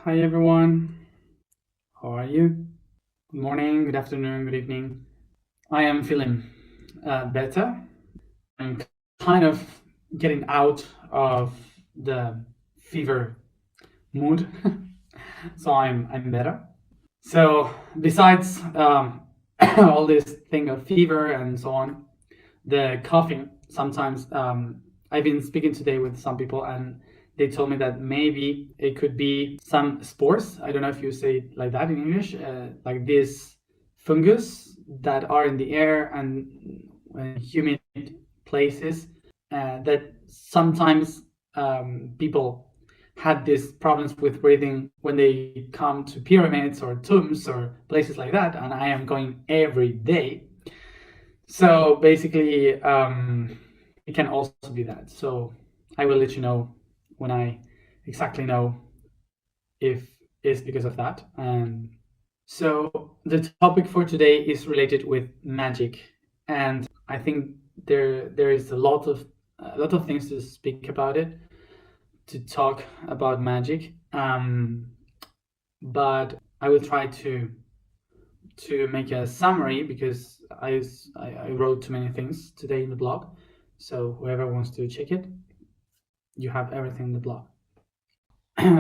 Hi everyone. How are you? Good morning, good afternoon, good evening. I am feeling better. I'm kind of getting out of the fever mood, so I'm better. So besides all this thing of fever and so on, the coughing sometimes. I've been speaking today with some people and they told me that maybe it could be some spores. I don't know if you say it like that in English, like this fungus that are in the air and humid places, that sometimes people had these problems with breathing when they come to pyramids or tombs or places like that, and I am going every day. So basically, it can also be that. So I will let you know when I exactly know if it's because of that. And so the topic for today is related with magic, and I think there is a lot of things to speak about it, to talk about magic. But I will try to make a summary because I wrote too many things today in the blog. So whoever wants to check it, you have everything in the blog.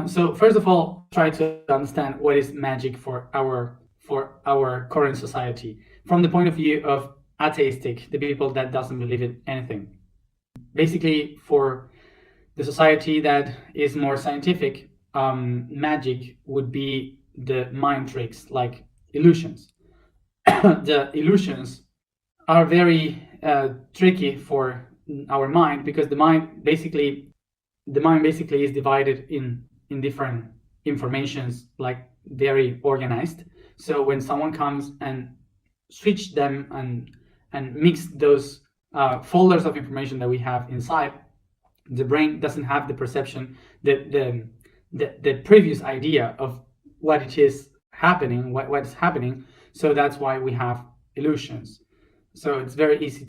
So first of all, try to understand what is magic for our current society from the point of view of atheistic, the people that doesn't believe in anything. Basically, for the society that is more scientific, magic would be the mind tricks like illusions. The illusions are very tricky for our mind because the mind basically is divided in different informations, like very organized. So when someone comes and switch them and mix those folders of information that we have inside, the brain doesn't have the perception, the previous idea of what it is happening, what's happening. So that's why we have illusions. So it's very easy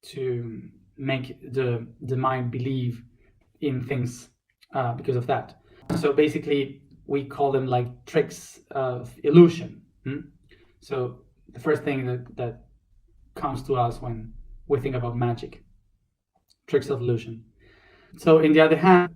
to make the mind believe in things because of that. So basically, we call them like tricks of illusion. So the first thing that comes to us when we think about magic, tricks of illusion. So in the other hand,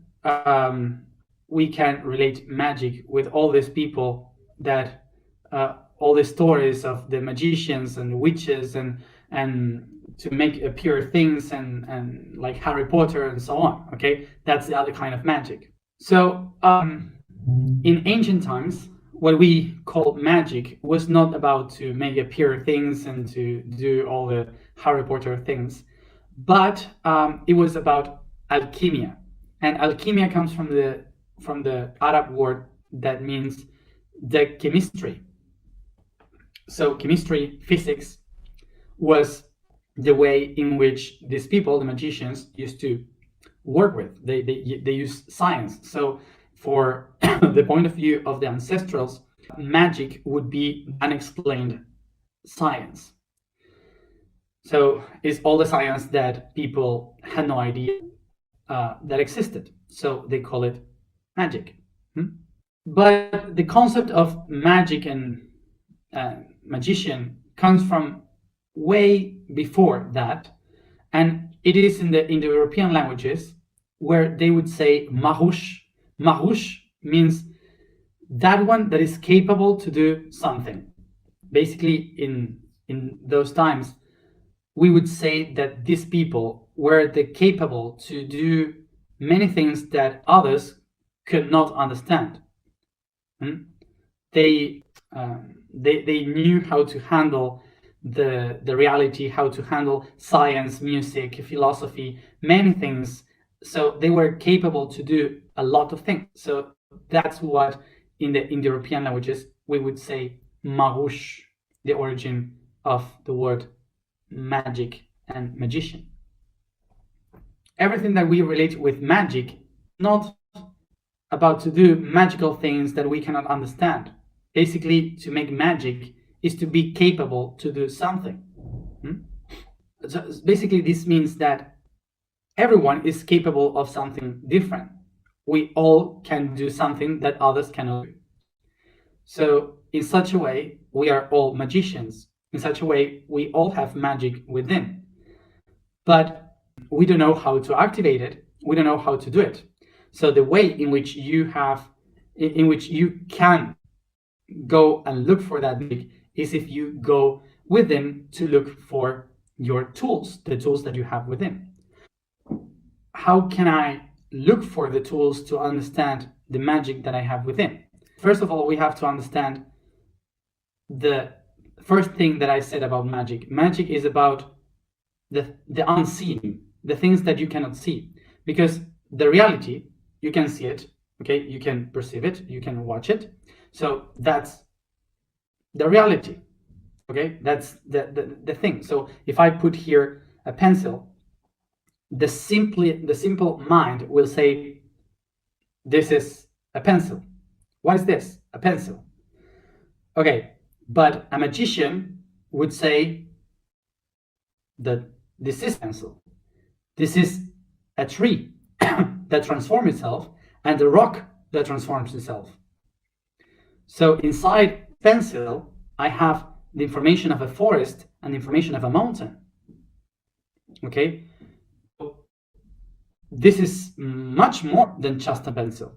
we can relate magic with all these people that all the stories of the magicians and the witches and to make appear things and like Harry Potter and so on. Okay, that's the other kind of magic. So in ancient times, what we call magic was not about to make appear things and to do all the Harry Potter things, but it was about alchemia, and alchemia comes from the Arab word that means the chemistry. So chemistry, physics, was the way in which these people, the magicians, used to work with. They use science. So for the point of view of the ancestrals, magic would be unexplained science. So it's all the science that people had no idea that existed. So they call it magic. But the concept of magic and magician comes from way before that, and it is in the European languages where they would say marouche. Marouche means that one that is capable to do something. Basically, in those times, we would say that these people were the capable to do many things that others could not understand. They they knew how to handle the reality, how to handle science, music, philosophy, many things. So they were capable to do a lot of things. So that's what in the European languages we would say marouche, the origin of the word magic and magician. Everything that we relate with magic, not about to do magical things that we cannot understand. Basically, to make magic is to be capable to do something. So basically, this means that everyone is capable of something different. we all can do something that others cannot do. So in such a way, we are all magicians. In such a way, we all have magic within. But we don't know how to activate it. We don't know how to do it. So the way in which you can go and look for that magic is if you go within to look for your tools, the tools that you have within. How can I look for the tools to understand the magic that I have within? First of all, we have to understand the first thing that I said about magic. Magic is about the unseen, the things that you cannot see. Because the reality, you can see it, okay? You can perceive it, you can watch it. So that's the reality, okay? That's the thing. So if I put here a pencil, the simple mind will say, this is a pencil. What is this? A pencil. Okay, but a magician would say that this is a pencil. This is a tree that transforms itself and a rock that transforms itself. So inside pencil, I have the information of a forest and the information of a mountain. Okay, this is much more than just a pencil.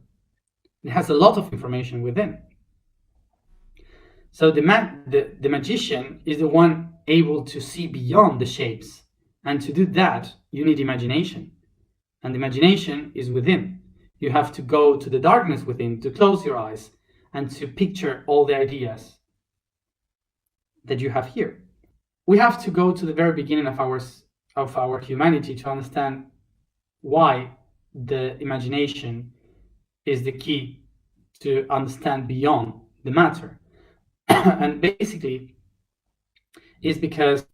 It has a lot of information within. So the magician is the one able to see beyond the shapes. And to do that, you need imagination. And the imagination is within. You have to go to the darkness within, to close your eyes, and to picture all the ideas that you have here. We have to go to the very beginning of our humanity to understand why the imagination is the key to understand beyond the matter. And basically, it's because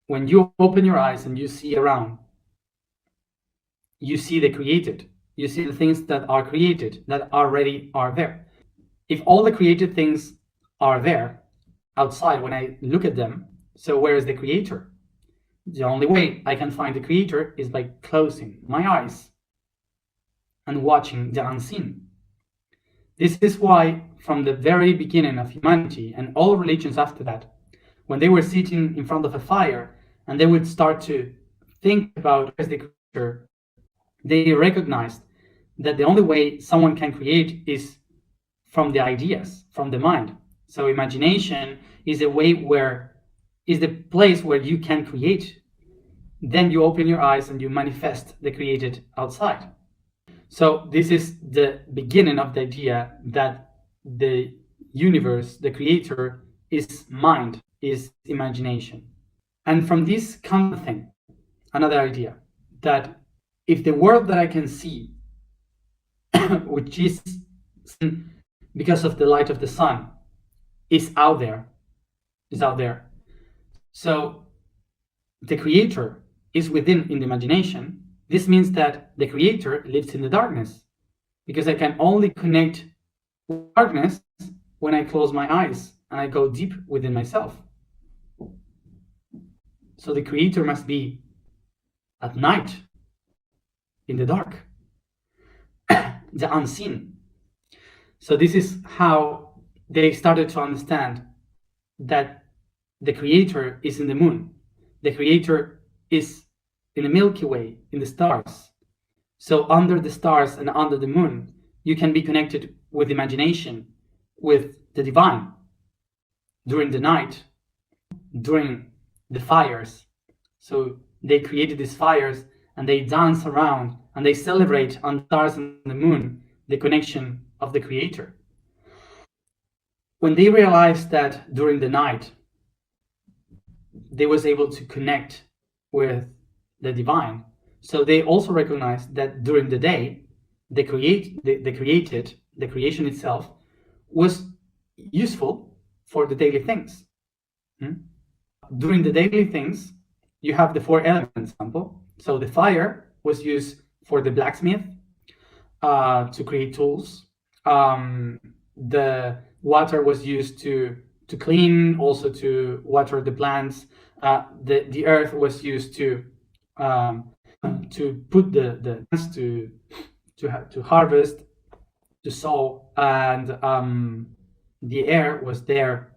when you open your eyes and you see around, you see the created. You see the things that are created, that already are there. If all the created things are there outside when I look at them, so where is the creator? The only way I can find the creator is by closing my eyes and watching the unseen. This is why from the very beginning of humanity and all religions after that, when they were sitting in front of a fire and they would start to think about the creator, they recognized that the only way someone can create is from the ideas, from the mind. So imagination is the place where you can create. Then you open your eyes and you manifest the created outside. So this is the beginning of the idea that the universe, the creator, is mind, is imagination. And from this comes another idea, that if the world that I can see, which is because of the light of the sun, is out there. So the creator is within in the imagination. This means that the creator lives in the darkness, because I can only connect with darkness when I close my eyes and I go deep within myself. So the creator must be at night, in the dark, the unseen. So this is how they started to understand that the creator is in the moon. The creator is in the Milky Way, in the stars. So under the stars and under the moon, you can be connected with imagination, with the divine. During the night, during the fires. So they created these fires and they dance around and they celebrate on the stars and the moon the connection of the creator. When they realized that during the night they was able to connect with the divine, so they also recognized that during the day the creation itself was useful for the daily things. During the daily things, you have the 4 elements example. So the fire was used for the blacksmith to create tools. The water was used to clean, also to water the plants. The earth was used to put the plants to harvest, to sow, and the air was there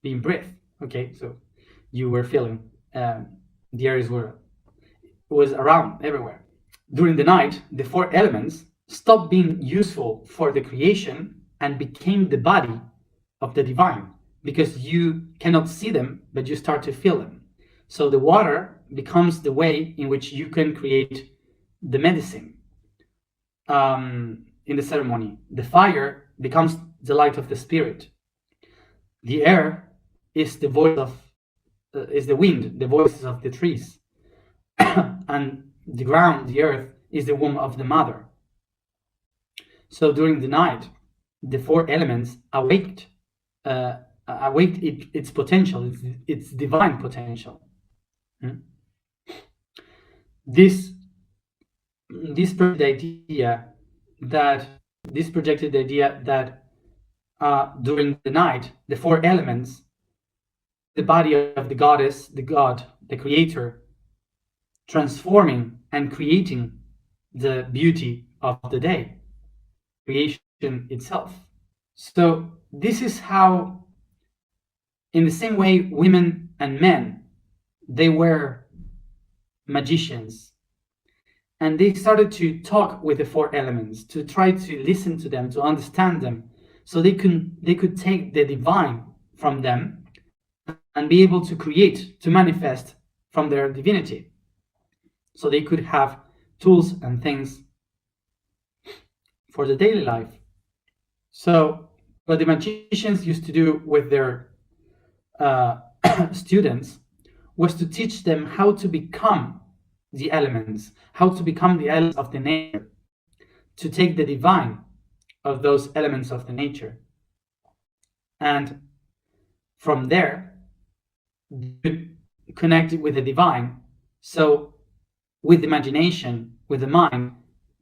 being breathed. Okay, so you were feeling the air was around everywhere. During the night, the four elements stopped being useful for the creation and became the body of the divine, because you cannot see them, but you start to feel them. So the water becomes the way in which you can create the medicine in the ceremony. The fire becomes the light of the spirit. The air is the voice of is the wind, the voices of the trees, and the ground, the earth, is the womb of the mother. So during the night, the four elements awaked its potential, its divine potential. This projected idea that during the night, the four elements, the body of the goddess, the god, the creator, transforming and creating the beauty of the day, creation itself. So this is how, in the same way, women and men, they were magicians, and they started to talk with the four elements, to try to listen to them, to understand them, so they could take the divine from them and be able to create, to manifest from their divinity, so they could have tools and things for the daily life. So what the magicians used to do with their students was to teach them how to become the elements, how to become the elements of the nature, to take the divine of those elements of the nature, and from there connect it with the divine. So with imagination, with the mind,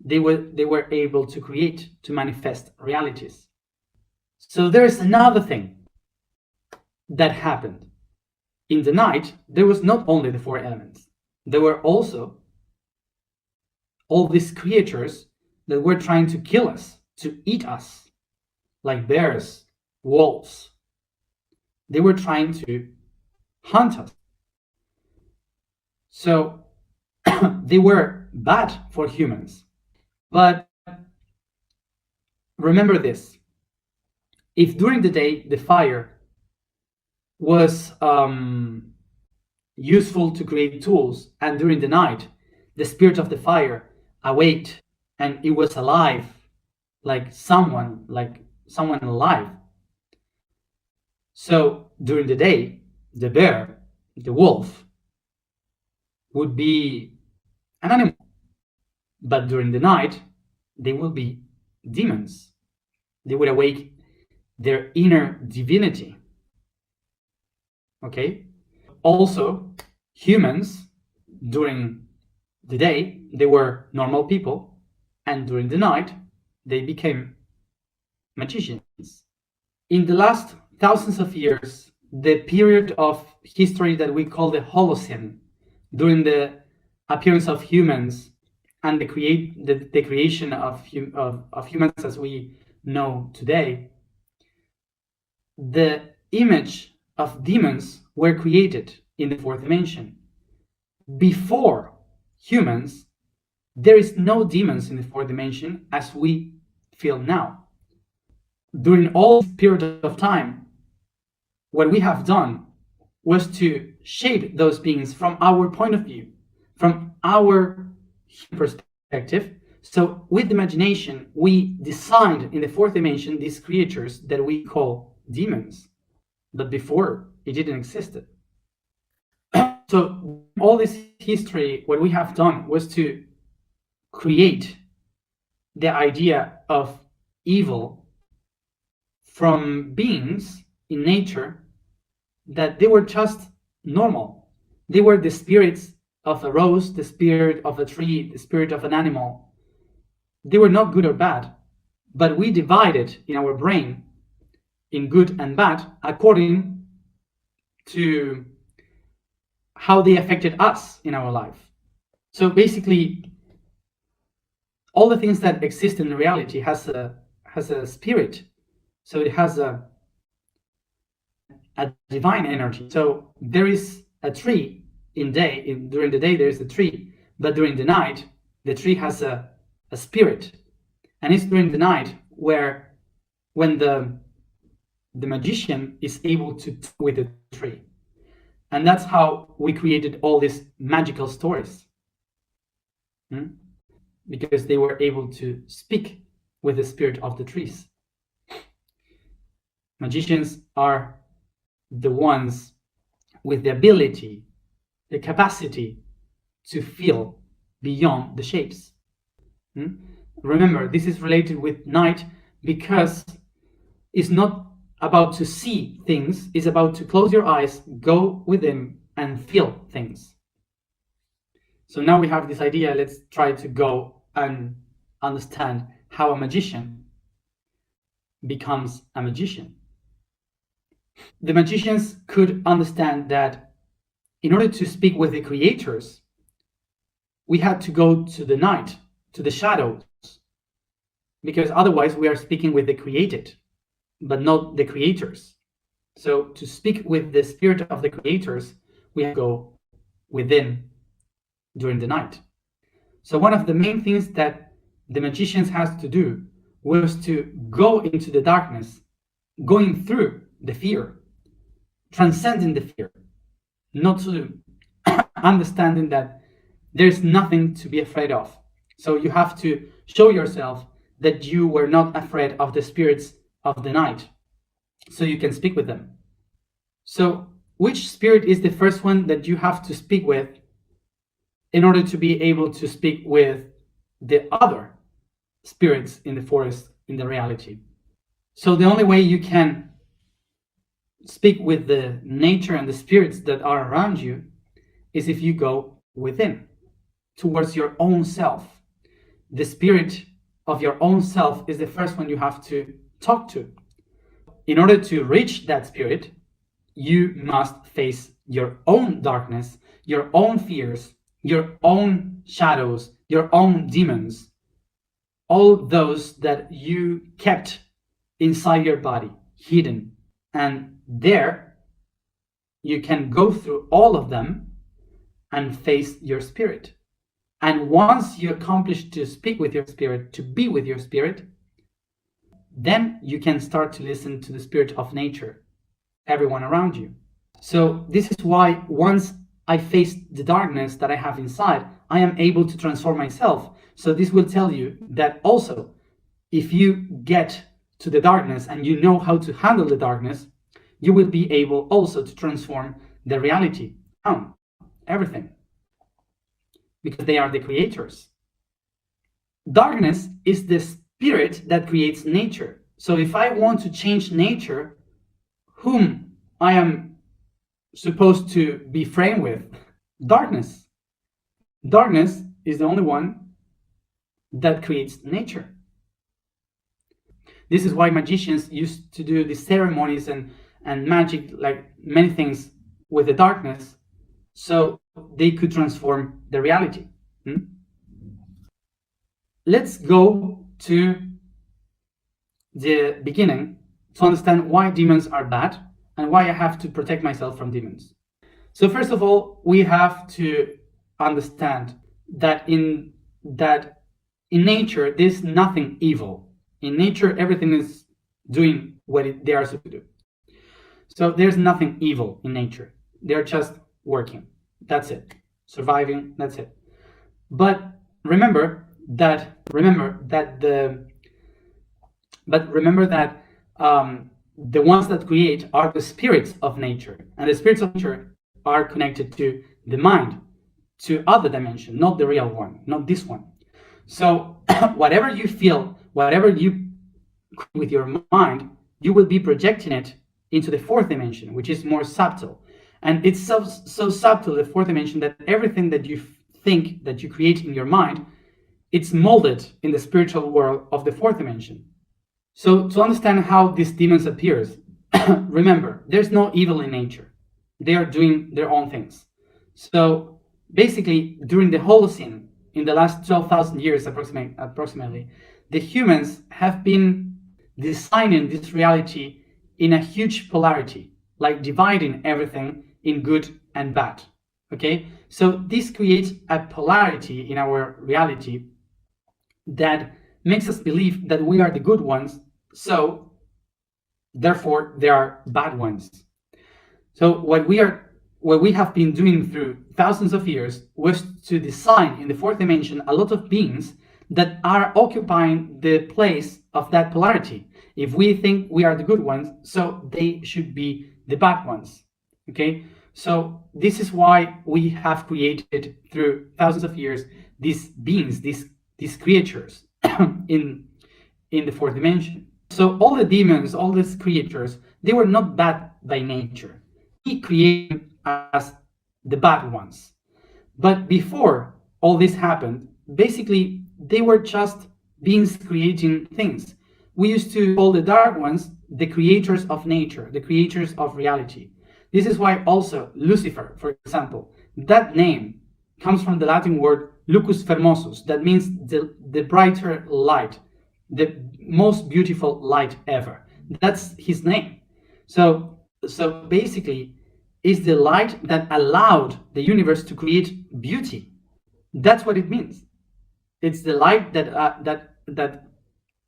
they were able to create, to manifest realities. So there is another thing that happened. In the night, there was not only the four elements, there were also all these creatures that were trying to kill us, to eat us, like bears, wolves. They were trying to hunt us. So they were bad for humans. But remember this: if during the day the fire was useful to create tools, and during the night the spirit of the fire awaked and it was alive, like someone alive. So during the day, the bear, the wolf, would be an animal, but during the night they will be demons. They would awake their inner divinity. Okay? Also, humans, during the day, they were normal people, and during the night, they became magicians. In the last thousands of years, the period of history that we call the Holocene, during the appearance of humans and the creation of humans as we know today, the image of demons were created in the fourth dimension. Before humans, there is no demons in the fourth dimension as we feel now. During all this period of time, what we have done was to shape those beings from our point of view, from our perspective. So with imagination, we designed in the fourth dimension these creatures that we call demons. But before, it didn't exist. So all this history, what we have done was to create the idea of evil from beings in nature that they were just normal. They were the spirits of a rose, the spirit of a tree, the spirit of an animal. They were not good or bad, but we divided in our brain in good and bad according to how they affected us in our life. So basically, all the things that exist in reality has a spirit. So it has a divine energy. So there is a tree during the day there is a tree, but during the night the tree has a spirit. And it's during the night when the magician is able to talk with the tree. And that's how we created all these magical stories. Because they were able to speak with the spirit of the trees. Magicians are the ones with the ability, the capacity to feel beyond the shapes. Remember, this is related with night because it's not about to see things, it's about to close your eyes, go within and feel things. So now we have this idea, let's try to go and understand how a magician becomes a magician. The magicians could understand that in order to speak with the creators, we had to go to the night, to the shadows, because otherwise we are speaking with the created, but not the creators. So to speak with the spirit of the creators, we have to go within during the night. So one of the main things that the magicians had to do was to go into the darkness, going through the fear, transcending the fear, not to understanding that there's nothing to be afraid of. So you have to show yourself that you were not afraid of the spirits of the night, so you can speak with them. So which spirit is the first one that you have to speak with in order to be able to speak with the other spirits in the forest, in the reality? So the only way you can speak with the nature and the spirits that are around you is if you go within, towards your own self. The spirit of your own self is the first one you have to talk to. In order to reach that spirit, you must face your own darkness, your own fears, your own shadows, your own demons, all those that you kept inside your body, hidden. And there you can go through all of them and face your spirit. And once you accomplish to speak with your spirit, to be with your spirit, then you can start to listen to the spirit of nature, everyone around you. So this is why once I face the darkness that I have inside, I am able to transform myself. So this will tell you that also, if you get to the darkness and you know how to handle the darkness, you will be able also to transform the reality, everything, because they are the creators. Darkness is the spirit that creates nature. So if I want to change nature, whom I am supposed to be framed with? Darkness. Darkness is the only one that creates nature. This is why magicians used to do these ceremonies and magic, like many things with the darkness, so they could transform the reality. Let's go to the beginning to understand why demons are bad and why I have to protect myself from demons. So first of all, we have to understand that in nature there's nothing evil. In nature, everything is doing what they are supposed to do. So there's nothing evil in nature. They're just working. That's it. Surviving. That's it. But remember that the ones that create are the spirits of nature, and the spirits of nature are connected to the mind, to other dimension, not the real one, not this one. So whatever you feel, whatever you with your mind, you will be projecting it into the fourth dimension, which is more subtle. And it's so subtle, the fourth dimension, that everything that you think, that you create in your mind, it's molded in the spiritual world of the fourth dimension. So to understand how these demons appears, remember, there's no evil in nature. They are doing their own things. So basically, during the Holocene, in the last 12,000 years approximately, the humans have been designing this reality in a huge polarity, like dividing everything in good and bad. Okay, so this creates a polarity in our reality that makes us believe that we are the good ones, so therefore there are bad ones. So what we have been doing through thousands of years was to design in the fourth dimension a lot of beings that are occupying the place of that polarity. If we think we are the good ones, so they should be the bad ones. Okay, so this is why we have created through thousands of years these beings, these creatures in the fourth dimension. So all the demons, all these creatures, they were not bad by nature. He created as the bad ones. But before all this happened, basically they were just beings creating things. We used to call the dark ones the creators of nature, the creators of reality. This is why also Lucifer, for example, that name comes from the Latin word lucus fermosus, that means the brighter light, the most beautiful light ever. That's his name. So basically, is the light that allowed the universe to create beauty. That's what it means. It's the light that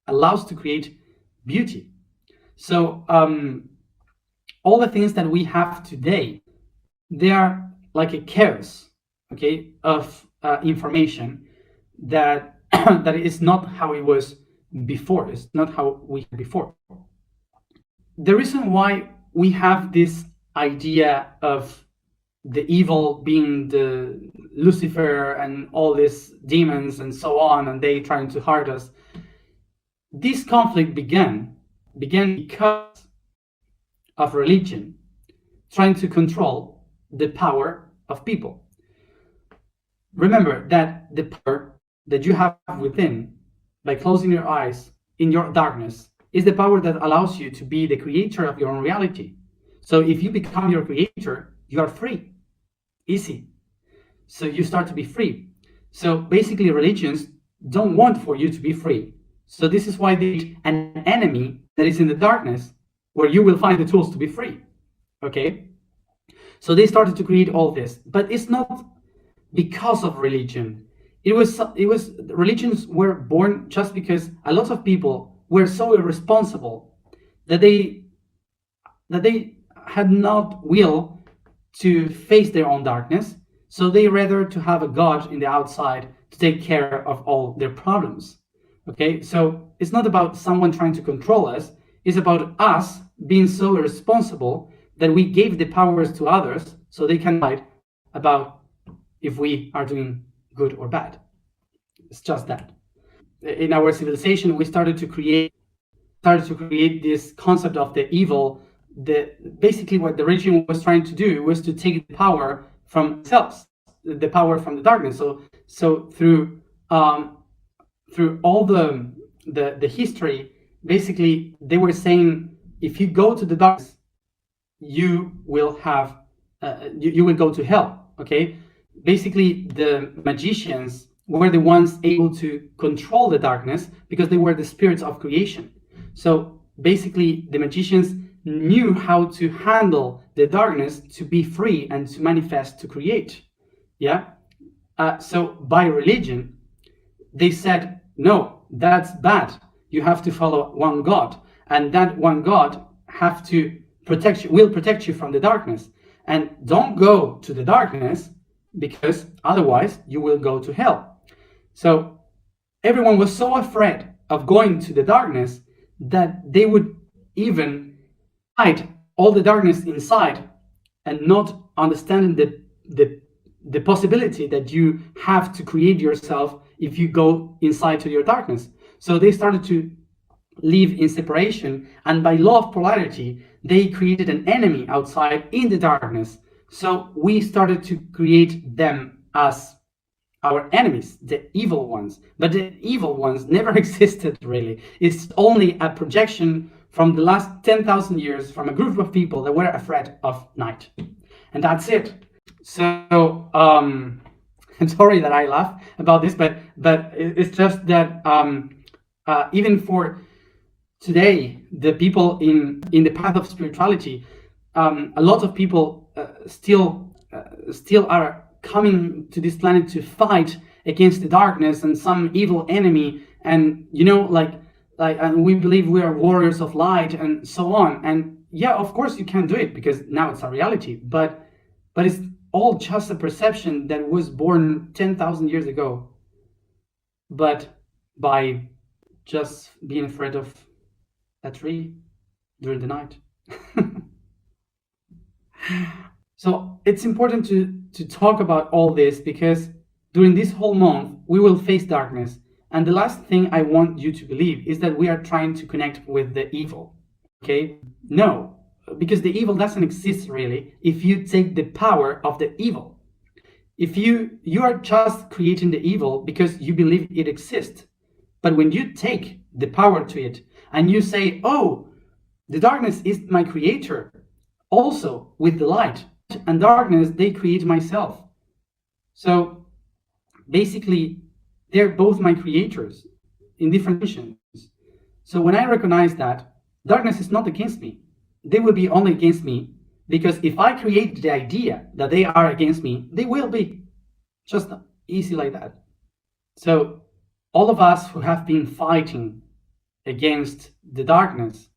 allows to create beauty. So all the things that we have today, they are like a chaos, okay, of information that that is not how it was before. It's not how we had before. The reason why we have this idea of the evil being the Lucifer and all these demons and so on, and they trying to hurt us, this conflict began because of religion trying to control the power of people. Remember that the power that you have within, by closing your eyes in your darkness, is the power that allows you to be the creator of your own reality. So if you become your creator, you are free. Easy. So you start to be free. So basically religions don't want for you to be free. So this is why they need an enemy that is in the darkness, where you will find the tools to be free. Okay? So they started to create all this, but it's not because of religion. It was religions were born just because a lot of people were so irresponsible that they had not will to face their own darkness. So they rather to have a God in the outside to take care of all their problems. Okay, so it's not about someone trying to control us. It's about us being so irresponsible that we gave the powers to others so they can decide about if we are doing good or bad. It's just that. In our civilization, we started to create this concept of the evil. Basically what the religion was trying to do was to take the power from themselves, the power from the darkness. So through all the history, basically they were saying, if you go to the darkness, you will have you will go to hell. Okay, basically the magicians were the ones able to control the darkness because they were the spirits of creation. So basically the magicians knew how to handle the darkness to be free and to manifest, to create. Yeah. So by religion, they said, no, that's bad. You have to follow one God, and that one God have to protect you, will protect you from the darkness. And don't go to the darkness, because otherwise you will go to hell. So everyone was so afraid of going to the darkness that they would even hide all the darkness inside, and not understanding the possibility that you have to create yourself if you go inside to your darkness. So they started to live in separation, and by law of polarity, they created an enemy outside in the darkness. So we started to create them as our enemies, the evil ones. But the evil ones never existed, really. It's only a projection from the last 10,000 years from a group of people that were afraid of night. And that's it. So I'm sorry that I laugh about this, but it's just that even for today, the people in the path of spirituality, a lot of people still are coming to this planet to fight against the darkness and some evil enemy, and and we believe we are warriors of light and so on. And yeah, of course you can do it because now it's a reality, but it's all just a perception that was born 10,000 years ago, but by just being afraid of a tree during the night. So it's important to talk about all this because during this whole month we will face darkness, and the last thing I want you to believe is that we are trying to connect with the evil. Okay, no, because the evil doesn't exist really if you take the power of the evil. If you are just creating the evil because you believe it exists, but when you take the power to it and you say, oh, the darkness is my creator, also with the light and darkness they create myself, so basically they're both my creators in different dimensions. So when I recognize that darkness is not against me, they will be only against me because if I create the idea that they are against me, they will be, just easy like that. So all of us who have been fighting against the darkness,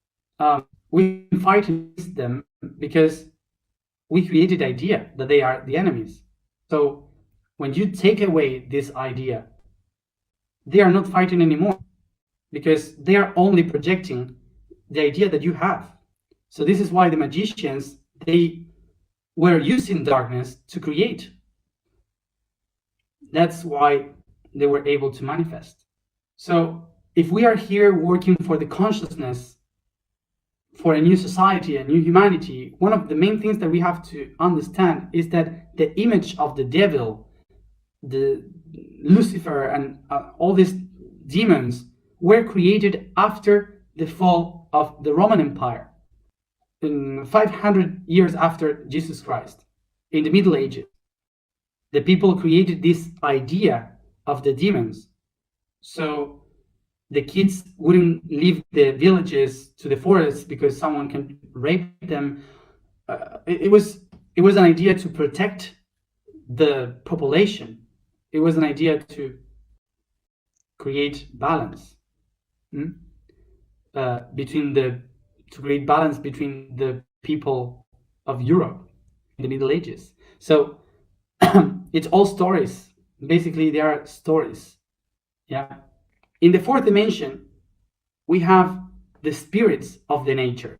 we've been fighting against them because we created the idea that they are the enemies. So when you take away this idea, they are not fighting anymore because they are only projecting the idea that you have. So this is why the magicians, they were using darkness to create. That's why they were able to manifest. So if we are here working for the consciousness, for a new society, a new humanity, one of the main things that we have to understand is that the image of the devil, the Lucifer, and all these demons were created after the fall of the Roman Empire, in 500 years after Jesus Christ, in the Middle Ages. The people created this idea of the demons, so the kids wouldn't leave the villages to the forests because someone can rape them. It was an idea to protect the population. It was an idea to create balance to create balance between the people of Europe in the Middle Ages. So it's all stories. Basically, they are stories. Yeah. In the fourth dimension, we have the spirits of the nature.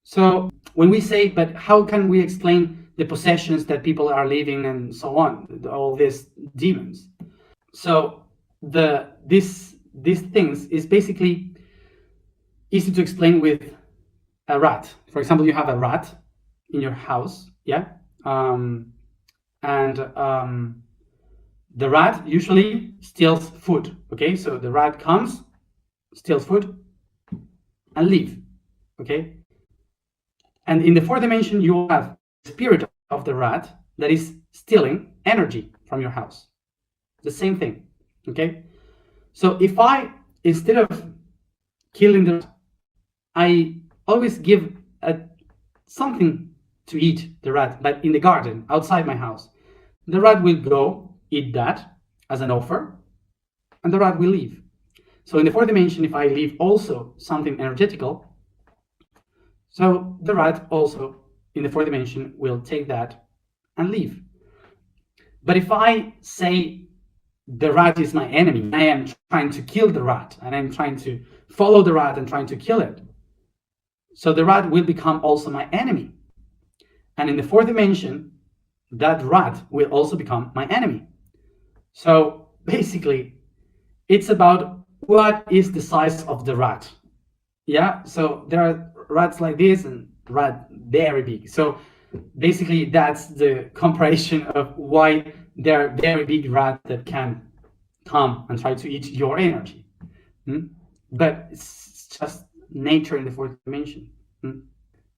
So when we say, but how can we explain the possessions that people are living and so on, all these demons? So these things is basically easy to explain with a rat. For example, you have a rat in your house, yeah, the rat usually steals food. Okay, so the rat comes, steals food, and leave. Okay, and in the fourth dimension, you have the spirit of the rat that is stealing energy from your house. The same thing. Okay, so if I, instead of killing the rat, I always give something to eat the rat, but in the garden outside my house. The rat will go eat that as an offer, and the rat will leave. So in the fourth dimension, if I leave also something energetical, so the rat also in the fourth dimension will take that and leave. But if I say the rat is my enemy, I am trying to kill the rat, and I'm trying to follow the rat and trying to kill it, so the rat will become also my enemy. And in the fourth dimension, that rat will also become my enemy. So basically, it's about what is the size of the rat. Yeah, so there are rats like this and rat very big. So basically, that's the comparison of why there are very big rats that can come and try to eat your energy. But it's just nature in the fourth dimension.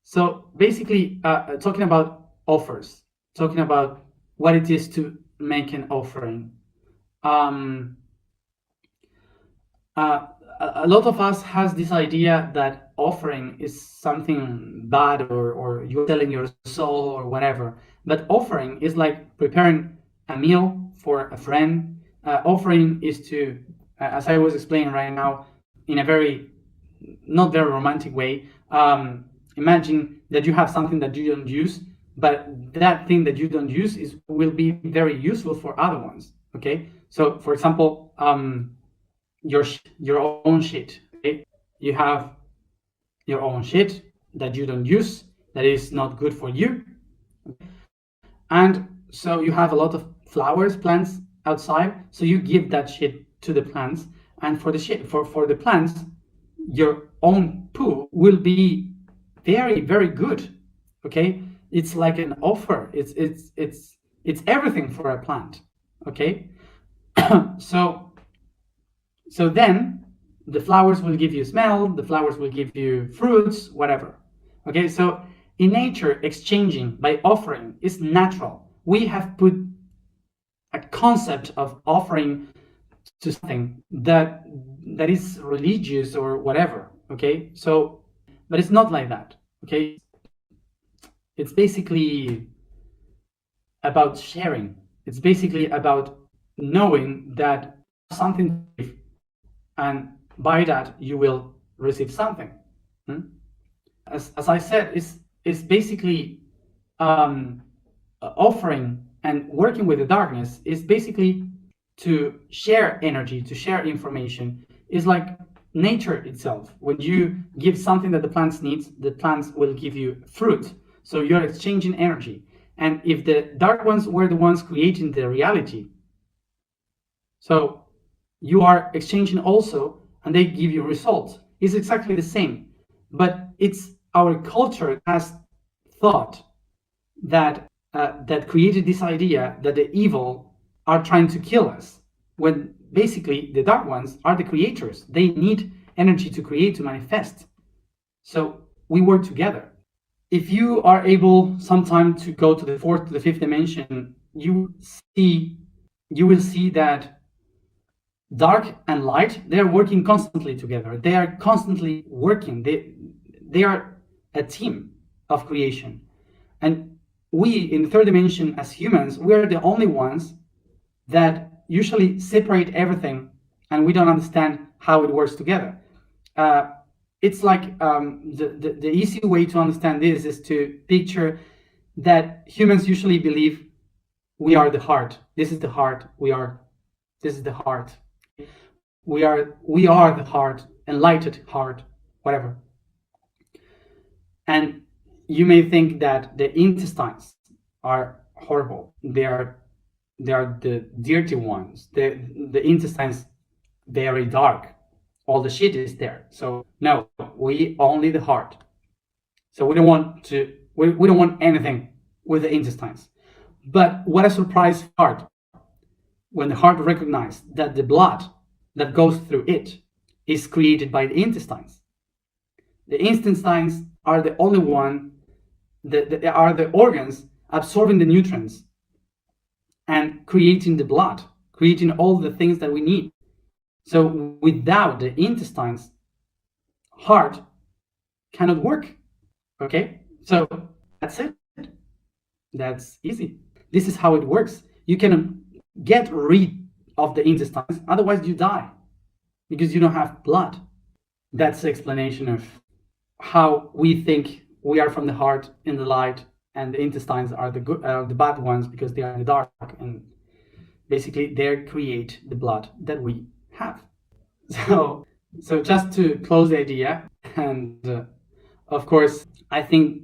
So basically, talking about offers, talking about what it is to make an offering. Um, a lot of us has this idea that offering is something bad, or you're selling your soul or whatever. But offering is like preparing a meal for a friend. Offering is to, as I was explaining right now, in a very not very romantic way. Imagine that you have something that you don't use, but that thing that you don't use will be very useful for other ones. Okay, so for example, your own shit. Okay? You have your own shit that you don't use, that is not good for you, and so you have a lot of flowers, plants outside. So you give that shit to the plants, and for the shit for the plants, your own poo will be very good. Okay, it's like an offer. It's everything for a plant. Okay, so then the flowers will give you smell, the flowers will give you fruits, whatever. Okay, so in nature, exchanging by offering is natural. We have put a concept of offering to something that is religious or whatever. Okay, so but it's not like that. Okay, it's basically about sharing. It's basically about knowing that something, and by that you will receive something. As I said, it's basically offering and working with the darkness is basically to share energy, to share information. Is like nature itself. When you give something that the plants needs, the plants will give you fruit. So you're exchanging energy. And if the dark ones were the ones creating the reality, so you are exchanging also, and they give you results. It's exactly the same, but it's our culture has thought that that created this idea that the evil are trying to kill us, when basically the dark ones are the creators. They need energy to create, to manifest. So we work together. If you are able sometime to go to the fourth, to the fifth dimension, you will see that dark and light, they are working constantly together. They are constantly working. They are a team of creation. And we in the third dimension as humans, we are the only ones that usually separate everything, and we don't understand how it works together. It's like the easy way to understand this is to picture that humans usually believe we are the heart. This is the heart. This is the heart. We are the heart, enlightened heart, whatever. And you may think that the intestines are horrible. They are the dirty ones. The intestines very dark. All the shit is there. So no, we only the heart. So we don't want anything with the intestines. But what a surprise heart, when the heart recognized that the blood that goes through it is created by the intestines. The intestines are the only one that are the organs absorbing the nutrients and creating the blood, creating all the things that we need. So without the intestines, heart cannot work. Okay, so that's it. That's easy. This is how it works. You can get rid of the intestines, otherwise you die because you don't have blood. That's the explanation of how we think we are from the heart in the light, and the intestines are the bad ones because they are in the dark, and basically they create the blood that we have. So just to close the idea, and of course, I think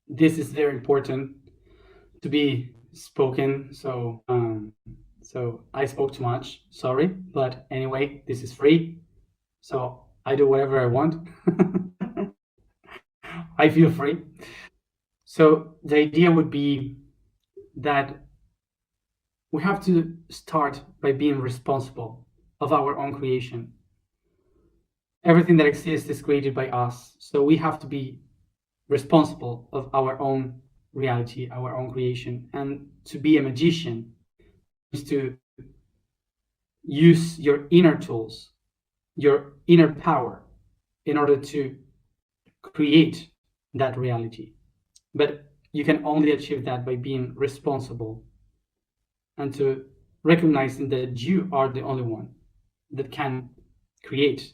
this is very important to be spoken. So I spoke too much. Sorry, but anyway, this is free, so I do whatever I want. I feel free. So the idea would be that we have to start by being responsible of our own creation. Everything that exists is created by us, so we have to be responsible of our own reality, our own creation. And to be a magician, to use your inner tools, your inner power, in order to create that reality. But you can only achieve that by being responsible and to recognizing that you are the only one that can create,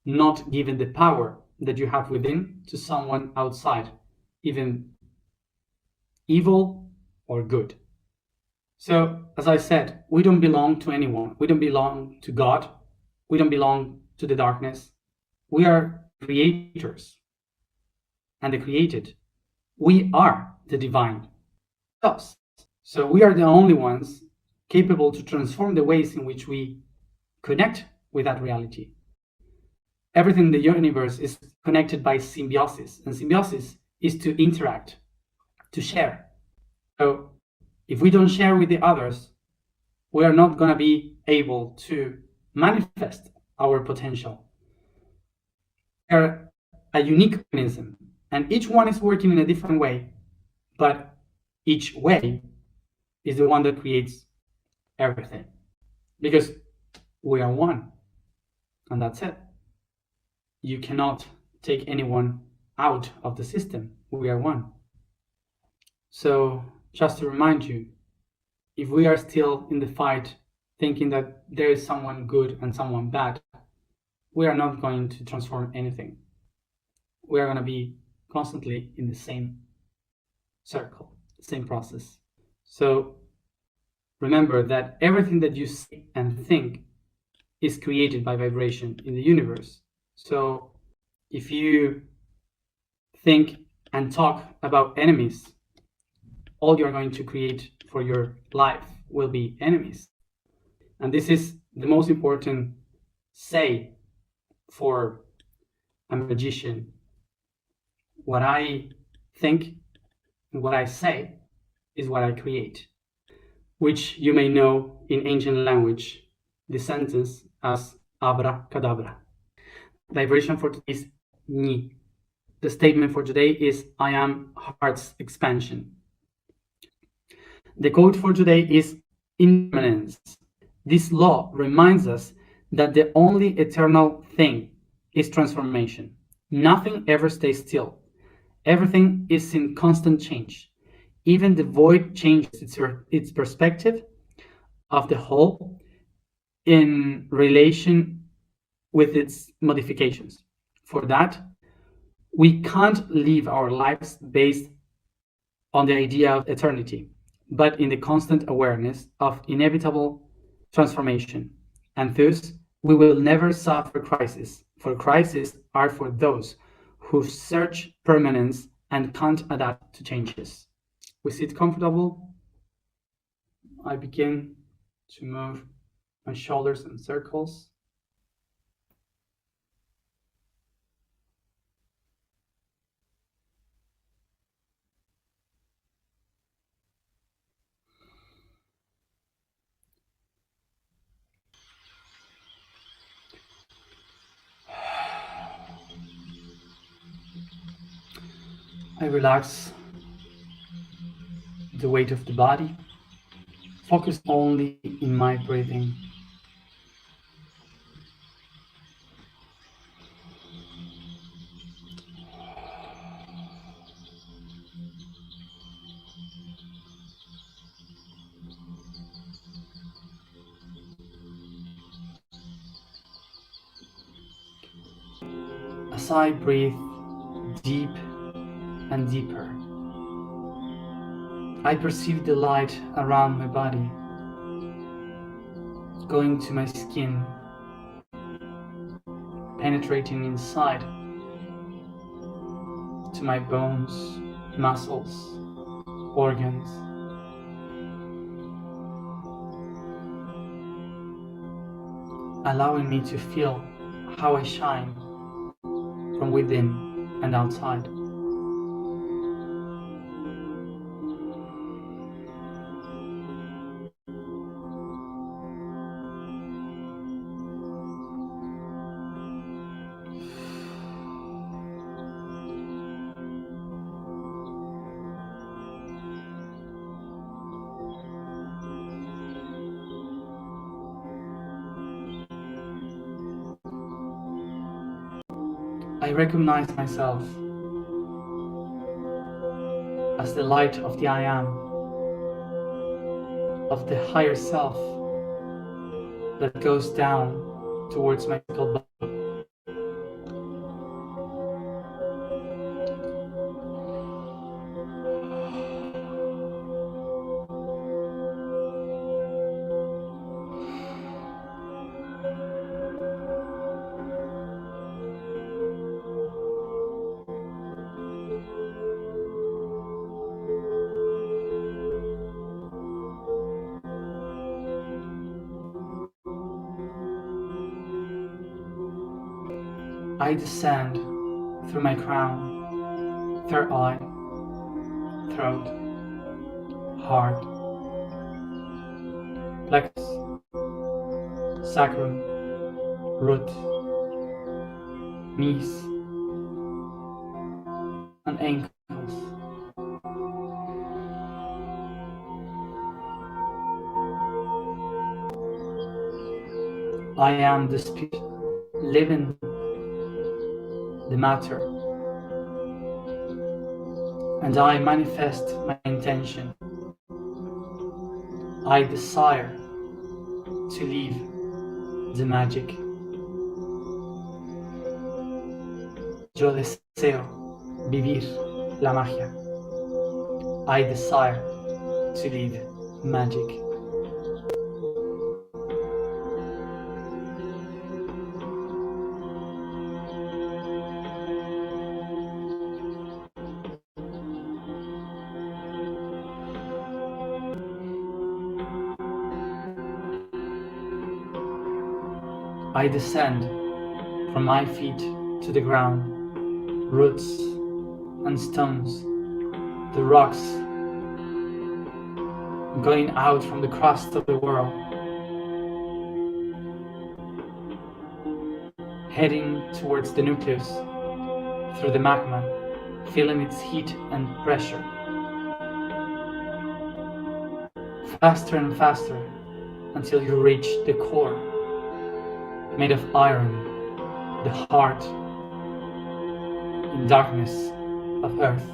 not giving the power that you have within to someone outside, even evil or good. So, as I said, we don't belong to anyone. We don't belong to God. We don't belong to the darkness. We are creators and the created. We are the divine us. So we are the only ones capable to transform the ways in which we connect with that reality. Everything in the universe is connected by symbiosis, and symbiosis is to interact, to share. So if we don't share with the others, we are not going to be able to manifest our potential. We are a unique organism, and each one is working in a different way, but each way is the one that creates everything, because we are one, and that's it. You cannot take anyone out of the system. We are one. So just to remind you, if we are still in the fight thinking that there is someone good and someone bad, we are not going to transform anything. We are going to be constantly in the same circle, same process. So remember that everything that you say and think is created by vibration in the universe. So if you think and talk about enemies, all you're going to create for your life will be enemies. And this is the most important say for a magician. What I think and what I say is what I create, which you may know in ancient language, the sentence as abracadabra. Vibration for today is ni. The statement for today is I am heart's expansion. The quote for today is impermanence. This law reminds us that the only eternal thing is transformation. Nothing ever stays still. Everything is in constant change. Even the void changes its perspective of the whole in relation with its modifications. For that, we can't live our lives based on the idea of eternity, but in the constant awareness of inevitable transformation. And thus, we will never suffer crisis, for crises are for those who search permanence and can't adapt to changes. We sit comfortable. I begin to move my shoulders in circles. I relax the weight of the body, focus only in my breathing. As I breathe deep and deeper, I perceive the light around my body, going to my skin, penetrating inside to my bones, muscles, organs. Allowing me to feel how I shine from within and outside. I recognize myself as the light of the I am, of the higher self that goes down towards my physical body. I descend through my crown, third eye, throat, heart, plexus, sacrum, root, knees, and ankles. I am the spirit living the matter, and I manifest my intention. I desire to live the magic. Yo deseo vivir la magia. I desire to live magic. I descend from my feet to the ground, roots and stones, the rocks, going out from the crust of the world, heading towards the nucleus through the magma, feeling its heat and pressure. Faster and faster until you reach the core, made of iron, the heart in darkness of earth.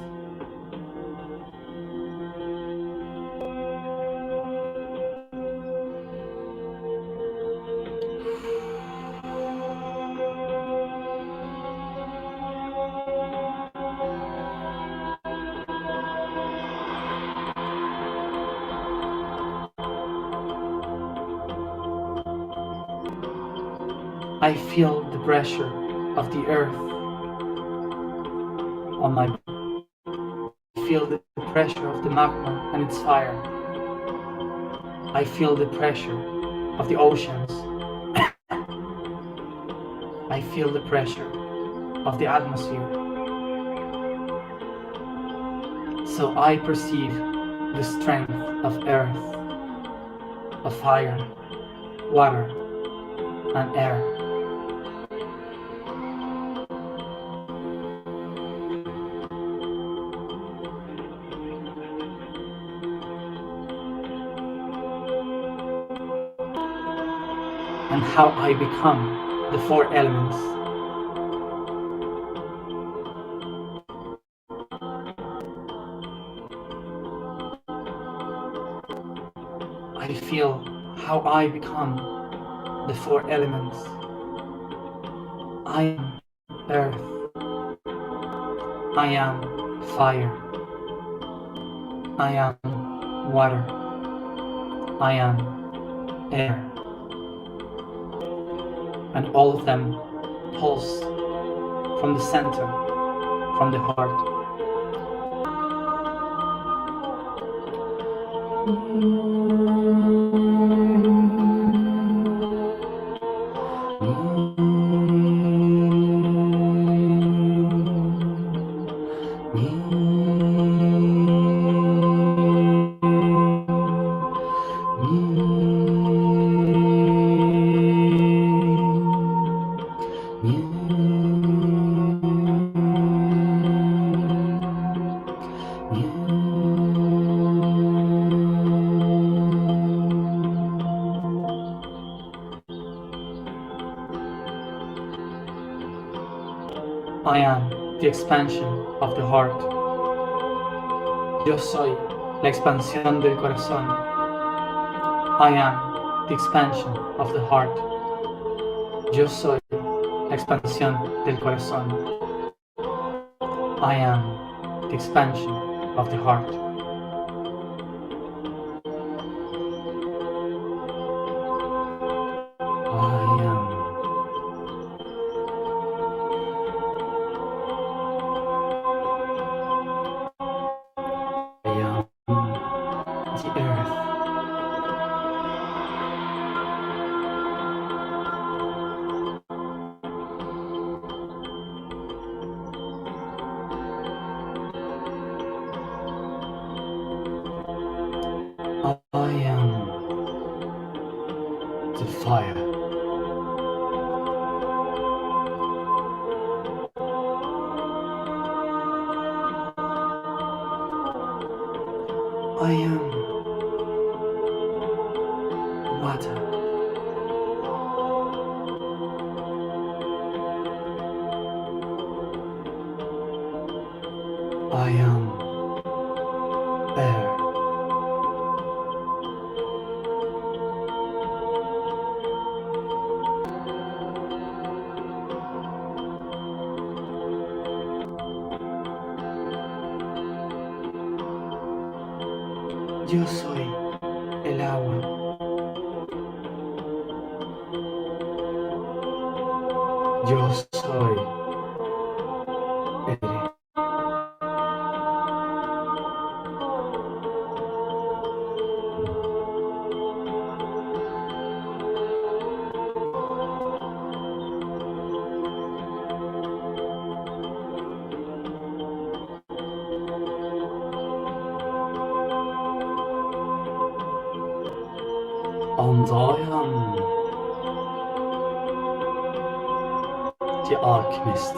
I feel the pressure of the earth on my body. I feel the pressure of the magma and its fire. I feel the pressure of the oceans. I feel the pressure of the atmosphere. So I perceive the strength of earth, of fire, water, and air. And how I become the four elements. I feel how I become the four elements. I am earth. I am fire. I am water. I am air. And all of them pulse from the center, from the heart. expansion of the heart. Yo soy la expansión del corazón. I am the expansion of the heart. Yo soy la expansión del corazón. I am the expansion of the heart. I am the fire. I am water. I am air. Yo soy el agua. Yo soy el aire. And I am the alchemist.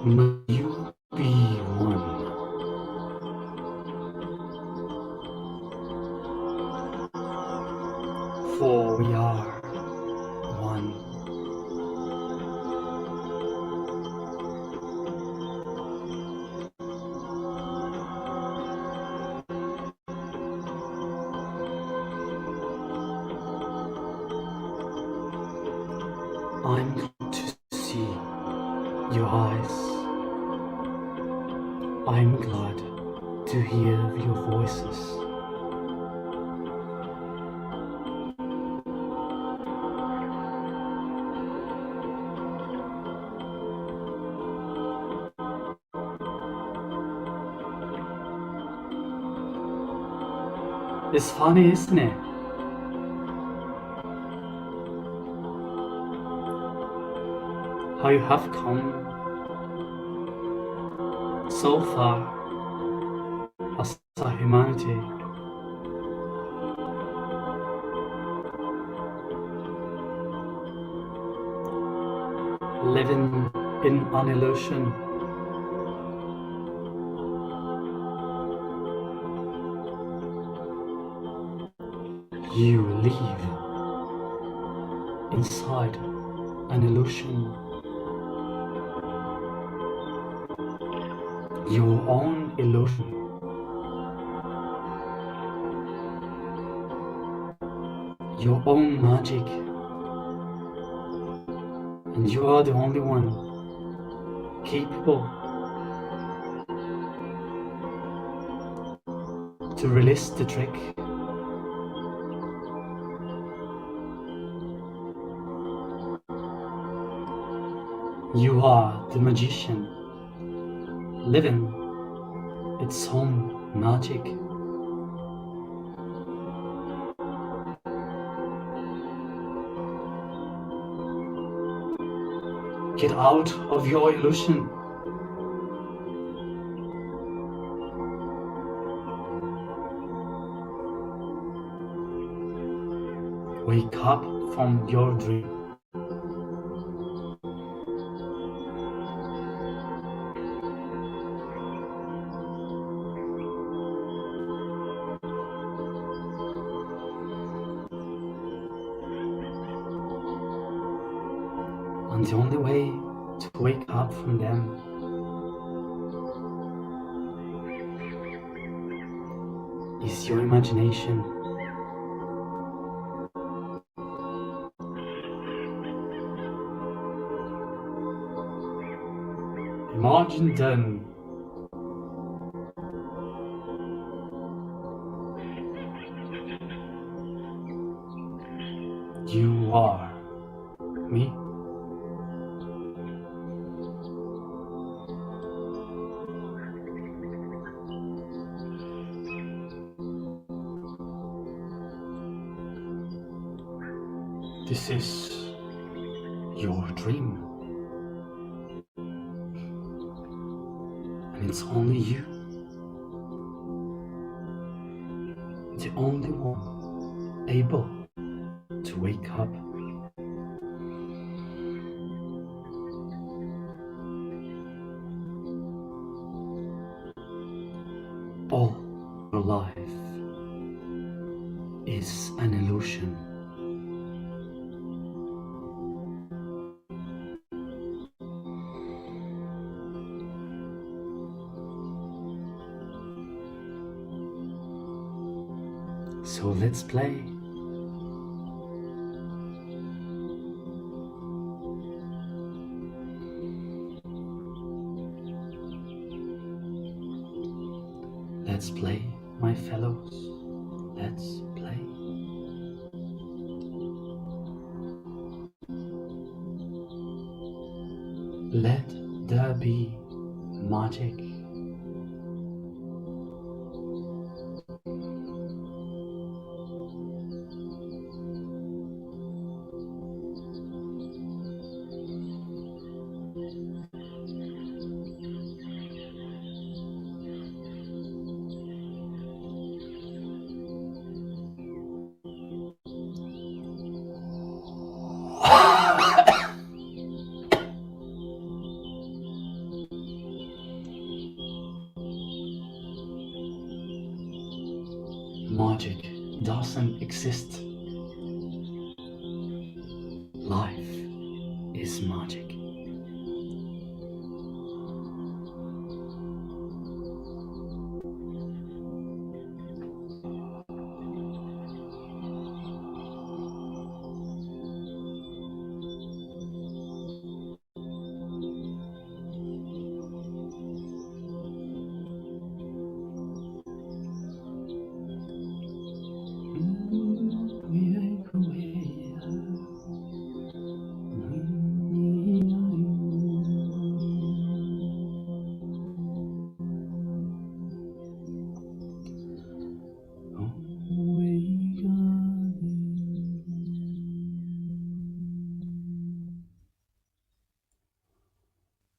May you be one. For we are one. I'm glad to see your eyes. I'm glad to hear your voices. It's funny, isn't it? How you have come so far as a humanity. Living in an illusion. You live inside an illusion, your own illusion. Your own magic, and you are the only one capable to release the trick. You are the magician, living its own magic. Get out of your illusion. Wake up from your dream. And the only way to wake up from them is your imagination. Imagine then you are me. This is your dream. And it's only you, the only one able to wake up. All your life is an illusion. So let's play. Let's play, my fellows. Let's play. Let there be magic. Magic doesn't exist. Life is magic.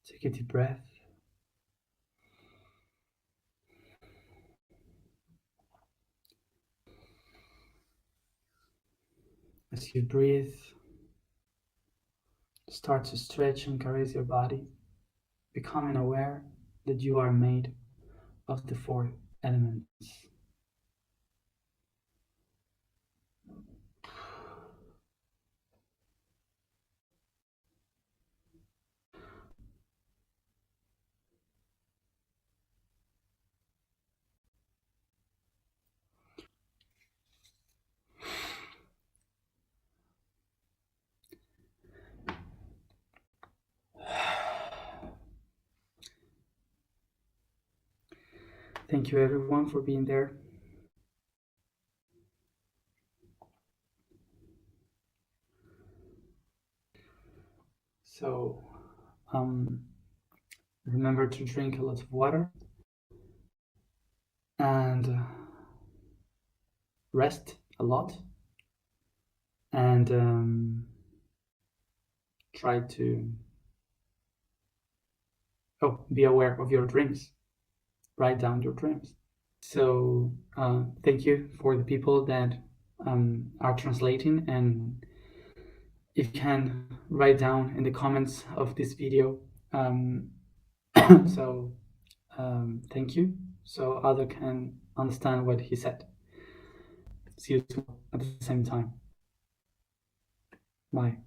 Take a deep breath. As you breathe, start to stretch and caress your body, becoming aware that you are made of the four elements. Thank you everyone for being there. So remember to drink a lot of water and rest a lot, and try to be aware of your dreams. Write down your dreams. So thank you for the people that are translating, and if you can write down in the comments of this video. So thank you, so other can understand what he said. See you tomorrow at the same time. Bye.